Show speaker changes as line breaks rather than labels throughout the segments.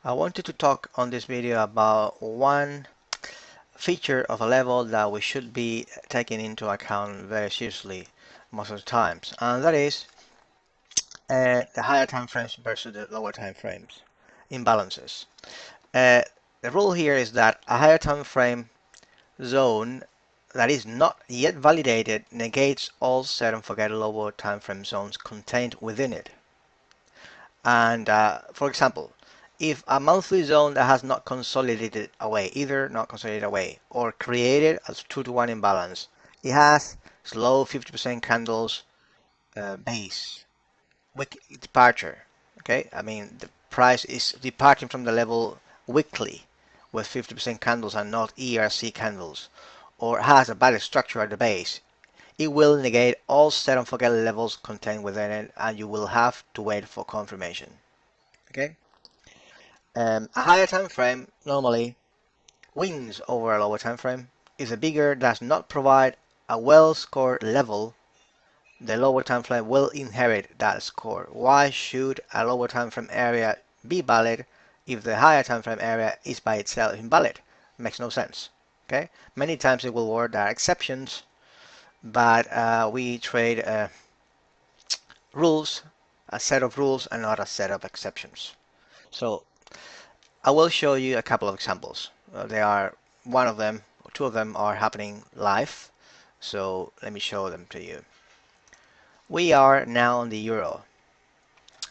I wanted to talk on this video about one feature of a level that we should be taking into account very seriously most of the times, and that is the higher time frames versus the lower time frames imbalances. The rule here is that a higher time frame zone that is not yet validated negates all set and forget lower time frame zones contained within it. And for example, if a monthly zone that has not consolidated away, either not consolidated away or created a 2-to-1 imbalance, it has slow 50% candles base, wick departure. Okay, I mean the price is departing from the level weekly with 50% candles and not ERC candles, or has a bad structure at the base. It will negate all set and forget levels contained within it, and you will have to wait for confirmation. Okay. A higher time frame normally wins over a lower time frame. If the bigger does not provide a well-scored level, the lower time frame will inherit that score. Why should a lower time frame area be valid if the higher time frame area is by itself invalid? Makes no sense. Okay. Many times it will work. There are exceptions, but we trade rules, a set of rules, and not a set of exceptions. So I will show you a couple of examples. They are one of them, or two of them are happening live. So let me show them to you. We are now on the euro.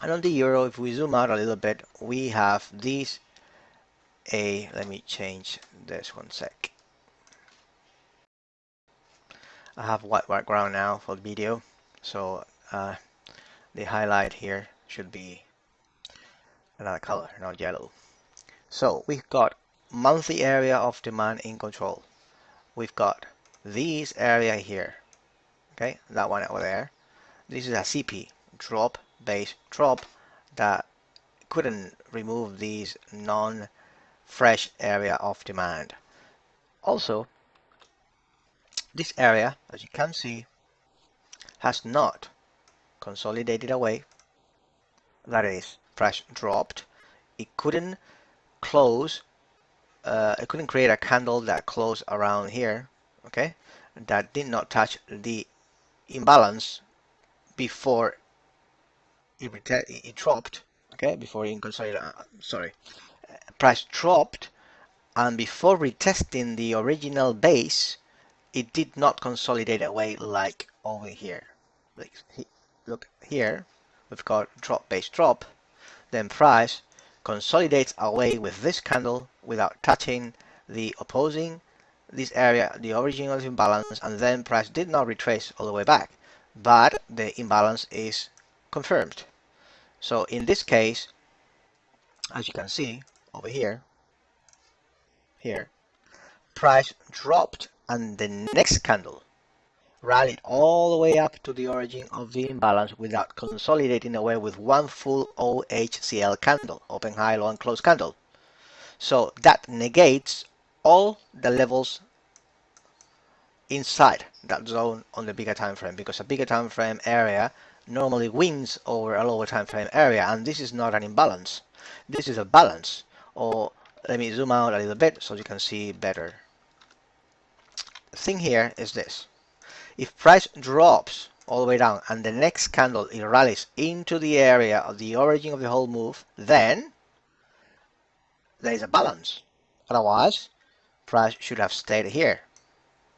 And on the euro, if we zoom out a little bit, we have these let me change this one sec. I have white background now for the video. So the highlight here should be another color, not yellow. So we've got monthly area of demand in control. We've got this area here, okay, that one over there. This is a CP, drop, base, drop, that couldn't remove these non-fresh area of demand. Also, this area, as you can see, has not consolidated away. That is, price dropped. It couldn't close, it couldn't create a candle that closed around here, okay, that did not touch the imbalance before it dropped, okay, before it consolidated, price dropped, and before retesting the original base, it did not consolidate away like over here. Like, look here, we've got drop, base, drop, then price consolidates away with this candle without touching the opposing, this area, the original imbalance, and then price did not retrace all the way back, but the imbalance is confirmed. So in this case, as you can see over here, price dropped and the next candle rallied all the way up to the origin of the imbalance without consolidating away with one full OHCL candle, open, high, low, and close candle. So that negates all the levels inside that zone on the bigger time frame, because a bigger time frame area normally wins over a lower time frame area, and this is not an imbalance. This is a balance. Or let me zoom out a little bit so you can see better. The thing here is this. If price drops all the way down and the next candle it rallies into the area of the origin of the whole move, then there is a balance. Otherwise, price should have stayed here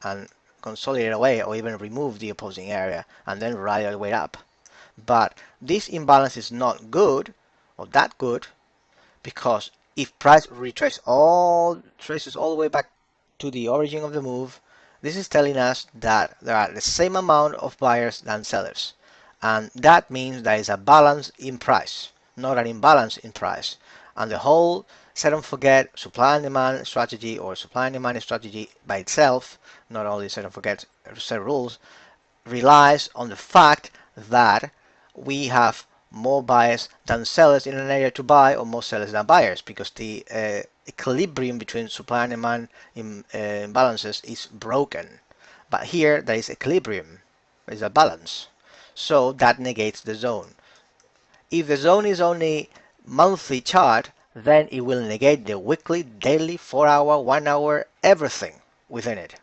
and consolidate away or even remove the opposing area and then rally all the way up. But this imbalance is not good or that good, because if price traces all the way back to the origin of the move, this is telling us that there are the same amount of buyers than sellers, and that means there is a balance in price, not an imbalance in price. And the whole set and forget supply and demand strategy, or supply and demand strategy by itself, not only set and forget set rules, relies on the fact that we have more buyers than sellers in an area to buy, or more sellers than buyers, because the equilibrium between supply and demand imbalances is broken. But here there is equilibrium, there is a balance, so that negates the zone. If the zone is only monthly chart then it will negate the weekly, daily, 4 hour, 1 hour, everything within it.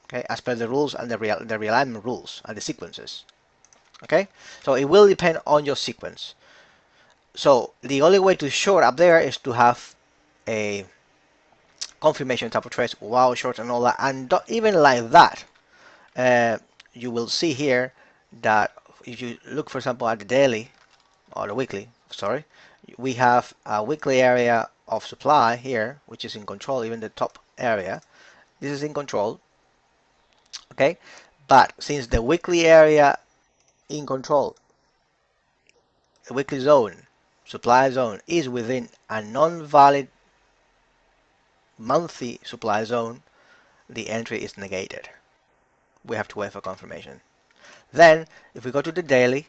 Okay, as per the rules and the realignment rules and the sequences. Okay, so it will depend on your sequence. So the only way to short up there is to have a confirmation type of trace while short and all that, and even like that, uh, you will see here that if you look, for example, at the daily or the weekly, sorry, we have a weekly area of supply here, which is in control, even the top area. This is in control, okay? But since the weekly area in control, the weekly zone, supply zone, is within a non-valid monthly supply zone, the entry is negated. We have to wait for confirmation. Then, if we go to the daily,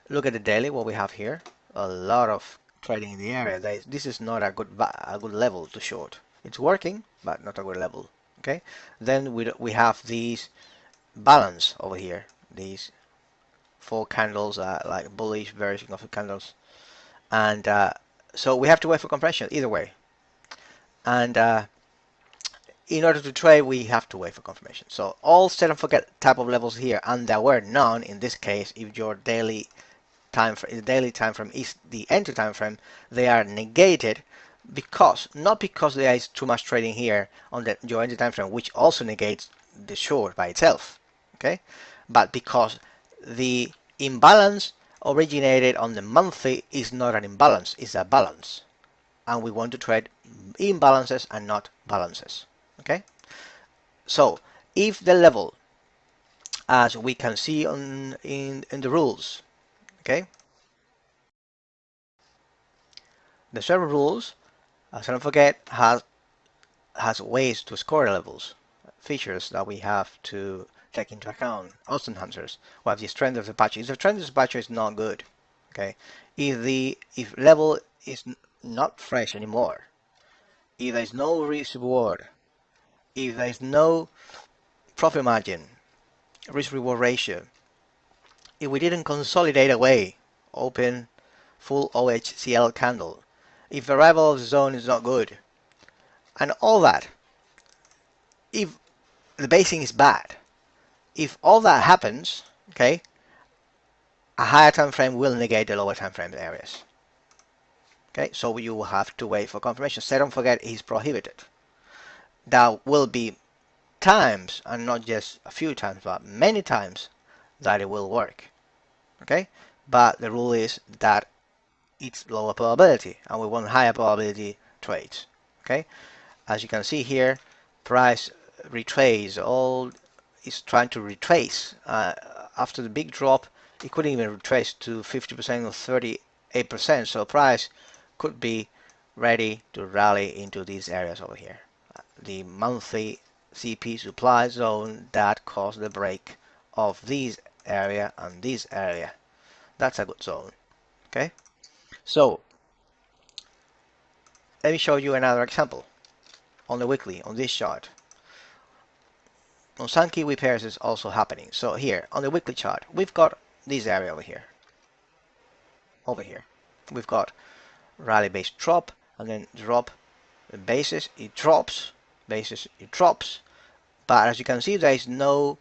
look at the daily, what we have here. A lot of trading in the area. This is not a good level to short. It's working, but not a good level. Okay. Then we have these balance over here. These four candles are like bullish version of the candles, and so we have to wait for compression either way. And in order to trade, we have to wait for confirmation. So all set and forget type of levels here, and there were none in this case. If your daily time frame is the entry time frame, they are negated because not because there is too much trading here on your entry time frame, which also negates the short by itself, okay, but because the imbalance originated on the monthly is not an imbalance, it's a balance, and we want to trade imbalances and not balances. Okay, so if the level, as we can see in the rules, okay, the server rules, don't forget, has ways to score levels, features that we have to take into account. Also enhancers. We have the strength of the patch. If the strength of the patch is not good, okay, if level is not fresh anymore, if there is no risk reward, if there is no profit margin, risk reward ratio, if we didn't consolidate away, open full OHCL candle, if the arrival of the zone is not good, and all that, if the basing is bad, if all that happens, okay, a higher time frame will negate the lower time frame areas. Okay, so you will have to wait for confirmation. Set and forget is prohibited. There will be times, and not just a few times, but many times that it will work. Okay, but the rule is that it's lower probability, and we want higher probability trades. Okay, as you can see here, price retrace, all is trying to retrace. After the big drop, it couldn't even retrace to 50% or 38%, so price could be ready to rally into these areas over here. The monthly CP supply zone that caused the break of this area and this area. That's a good zone. Okay, so let me show you another example on the weekly on this chart. On some kiwi pairs is also happening. So here on the weekly chart, we've got this area over here. Over here, we've got rally base drop and then drop basis. It drops, basis it drops. But as you can see, there is no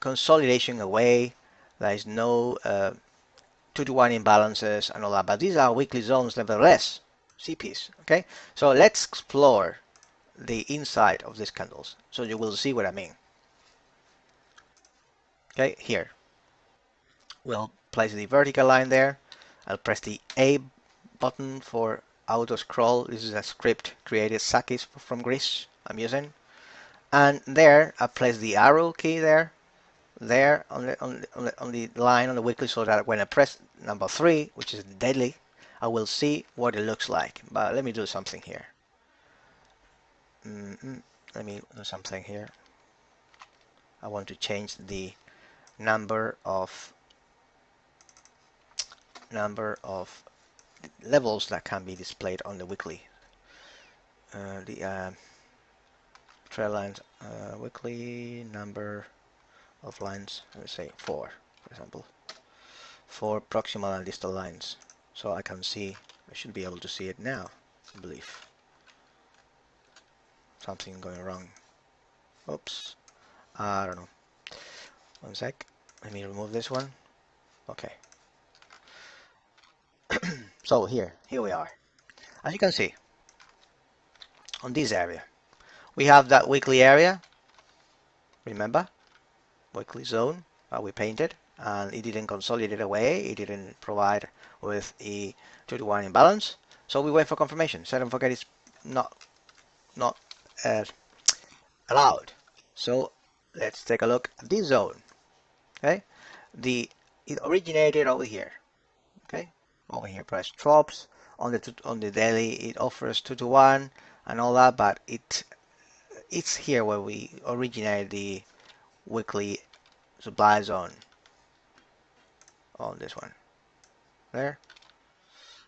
consolidation away. There is no 2-to-1 imbalances and all that. But these are weekly zones nevertheless, CPs. Okay, so let's explore the inside of these candles, so you will see what I mean. Okay, here we'll place the vertical line there. I'll press the A button for auto scroll. This is a script created Sakis from Greece I'm using, and there I place the arrow key there on the line on the weekly, so that when I press number 3, which is the daily, I will see what it looks like. But let me do something here. Let me do something here. I want to change the number of levels that can be displayed on the weekly. The trail lines, weekly number of lines, let's say 4, for example, 4 proximal and distal lines, so I can see I should be able to see it now, I believe. Something going wrong. Oops. I don't know. One sec. Let me remove this one. Okay. So here we are. As you can see, on this area, we have that weekly area. Remember? Weekly zone we painted, and it didn't consolidate away. It didn't provide with a 2-to-1 imbalance. So we wait for confirmation. Set and forget is not uh, allowed. So let's take a look at this zone. Okay, it originated over here. Okay, over here price drops on the daily. It offers 2-to-1 and all that, but it's here where we originate the weekly supply zone on this one there.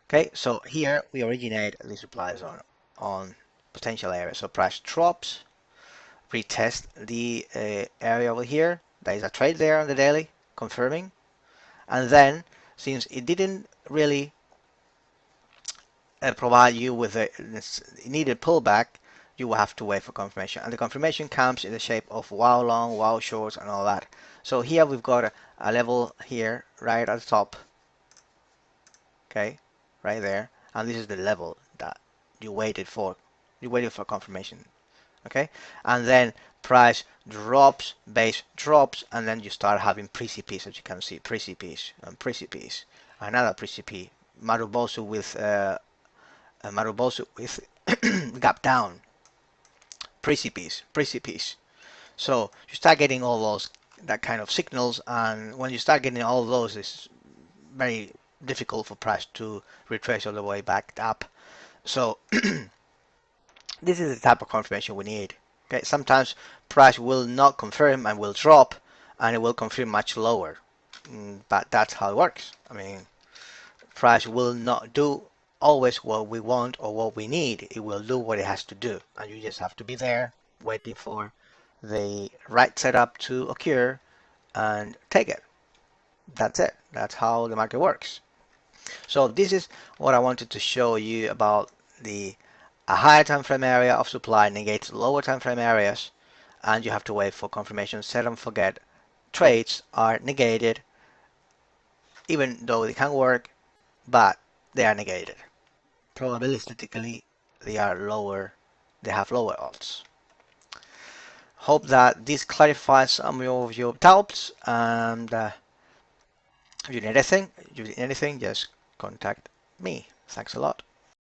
Okay, so here we originate the supply zone on potential area. So price drops, retest the area over here. There is a trade there on the daily, confirming. And then, since it didn't really provide you with a needed pullback, you will have to wait for confirmation. And the confirmation comes in the shape of while long, while shorts, and all that. So here we've got a level here, right at the top. Okay, right there. And this is the level that you waited for. You waited for confirmation. Okay, and then price drops, base drops, and then you start having precipice, as you can see, precipice and precipice, another precipice, Marubosu with gap down, precipice. So you start getting all those that kind of signals, and when you start getting all those, it's very difficult for price to retrace all the way back up. So this is the type of confirmation we need. Okay, sometimes price will not confirm and will drop, and it will confirm much lower. But that's how it works. I mean, price will not do always what we want or what we need. It will do what it has to do, and you just have to be there waiting for the right setup to occur and take it. That's it. That's how the market works. So this is what I wanted to show you about the a higher time frame area of supply negates lower time frame areas, and you have to wait for confirmation. Set and forget trades are negated, even though they can work, but they are negated. Probabilistically, they are lower. They have lower odds. Hope that this clarifies some of your doubts, and if you need anything, just contact me. Thanks a lot.